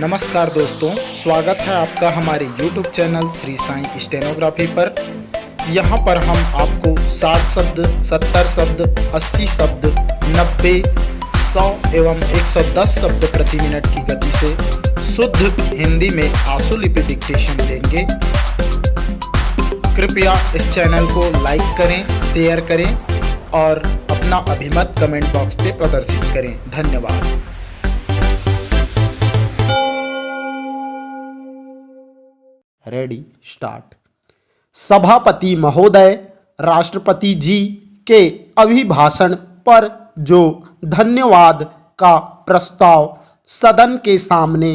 नमस्कार दोस्तों, स्वागत है आपका हमारे YouTube channel Shri Sai stenography पर। यहाँ पर हम आपको 60 शब्द, 70 शब्द, 80 शब्द, 90, 100 एवं 110 शब्द प्रति मिनट की गति से शुद्ध हिंदी में आंसू लिपि डिक्टेशन देंगे। कृपया इस चैनल को लाइक करें, शेयर करें और अपना अभिमत कमेंट बॉक्स पे प्रदर्शित करें। धन्यवाद। Ready start. सभापति महोदय, राष्ट्रपति जी के अभिभाषण पर जो धन्यवाद का प्रस्ताव सदन के सामने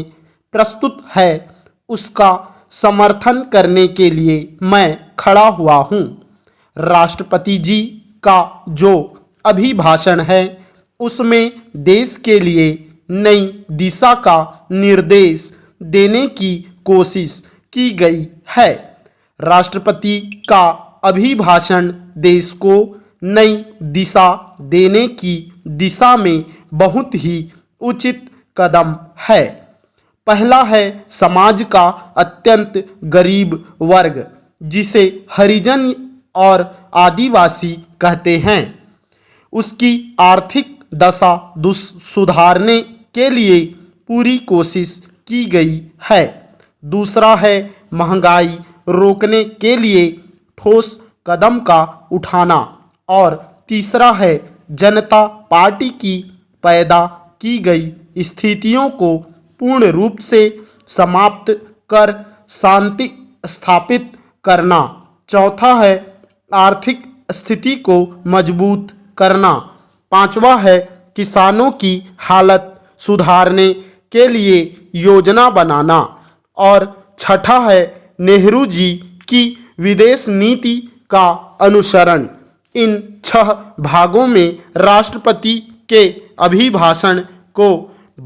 प्रस्तुत है, उसका समर्थन करने के लिए मैं खड़ा हुआ हूँ। राष्ट्रपति जी का जो अभिभाषण है, उसमें देश के लिए नई दिशा का निर्देश देने की कोशिश की गई है। राष्ट्रपति का अभिभाषण देश को नई दिशा देने की दिशा में बहुत ही उचित कदम है। पहला है समाज का अत्यंत गरीब वर्ग, जिसे हरिजन और आदिवासी कहते हैं, उसकी आर्थिक दशा सुधारने के लिए पूरी कोशिश की गई है। दूसरा है महंगाई रोकने के लिए ठोस कदम का उठाना। और तीसरा है जनता पार्टी की पैदा की गई स्थितियों को पूर्ण रूप से समाप्त कर शांति स्थापित करना। चौथा है आर्थिक स्थिति को मजबूत करना। पांचवा है किसानों की हालत सुधारने के लिए योजना बनाना। और छठा है नेहरू जी की विदेश नीति का अनुसरण। इन 6 भागों में राष्ट्रपति के अभिभाषण को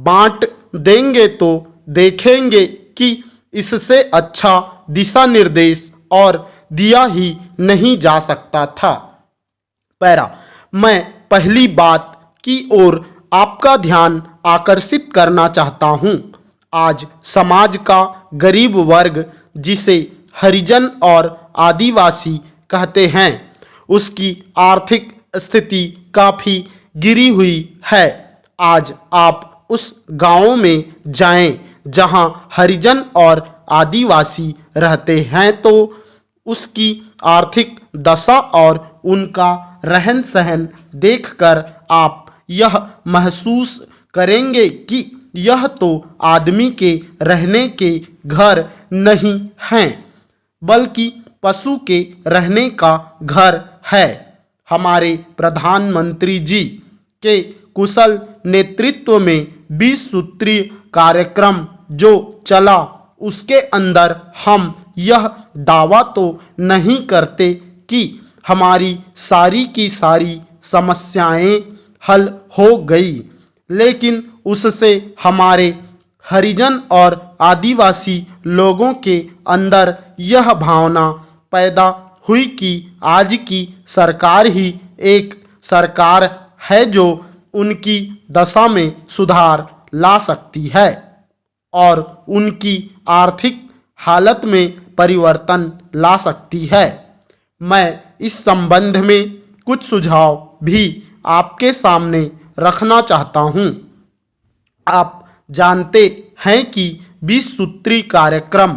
बांट देंगे तो देखेंगे कि इससे अच्छा दिशा निर्देश और दिया ही नहीं जा सकता था। पैरा, मैं पहली बात की ओर आपका ध्यान आकर्षित करना चाहता हूँ। आज समाज का गरीब वर्ग, जिसे हरिजन और आदिवासी कहते हैं, उसकी आर्थिक स्थिति काफ़ी गिरी हुई है। आज आप उस गांव में जाएं जहां हरिजन और आदिवासी रहते हैं, तो उसकी आर्थिक दशा और उनका रहन सहन देखकर आप यह महसूस करेंगे कि यह तो आदमी के रहने के घर नहीं हैं, बल्कि पशु के रहने का घर है। हमारे प्रधानमंत्री जी के कुशल नेतृत्व में 20 सूत्रीय कार्यक्रम जो चला, उसके अंदर हम यह दावा तो नहीं करते कि हमारी सारी की सारी समस्याएं हल हो गई, लेकिन उससे हमारे हरिजन और आदिवासी लोगों के अंदर यह भावना पैदा हुई कि आज की सरकार ही एक सरकार है जो उनकी दशा में सुधार ला सकती है और उनकी आर्थिक हालत में परिवर्तन ला सकती है। मैं इस संबंध में कुछ सुझाव भी आपके सामने रखना चाहता हूँ। आप जानते हैं कि 20 सूत्री कार्यक्रम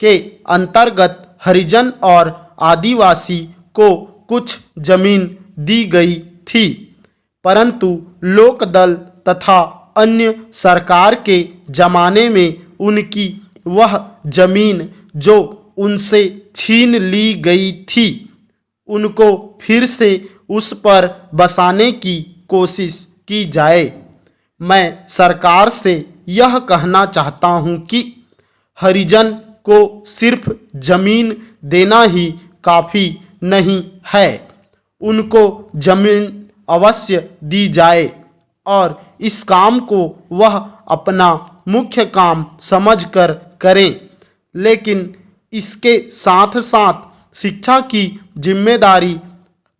के अंतर्गत हरिजन और आदिवासी को कुछ जमीन दी गई थी, परंतु लोकदल तथा अन्य सरकार के ज़माने में उनकी वह जमीन जो उनसे छीन ली गई थी, उनको फिर से उस पर बसाने की कोशिश की जाए। मैं सरकार से यह कहना चाहता हूँ कि हरिजन को सिर्फ जमीन देना ही काफ़ी नहीं है, उनको जमीन अवश्य दी जाए और इस काम को वह अपना मुख्य काम समझकर करें। लेकिन इसके साथ साथ शिक्षा की जिम्मेदारी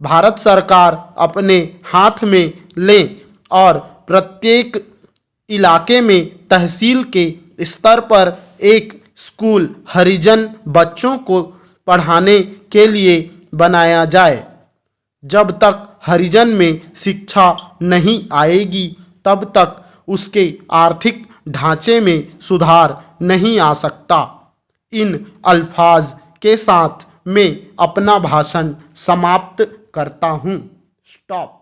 भारत सरकार अपने हाथ में ले और प्रत्येक इलाके में तहसील के स्तर पर एक स्कूल हरिजन बच्चों को पढ़ाने के लिए बनाया जाए। जब तक हरिजन में शिक्षा नहीं आएगी तब तक उसके आर्थिक ढांचे में सुधार नहीं आ सकता। इन अल्फाज के साथ मैं अपना भाषण समाप्त करता हूँ। स्टॉप।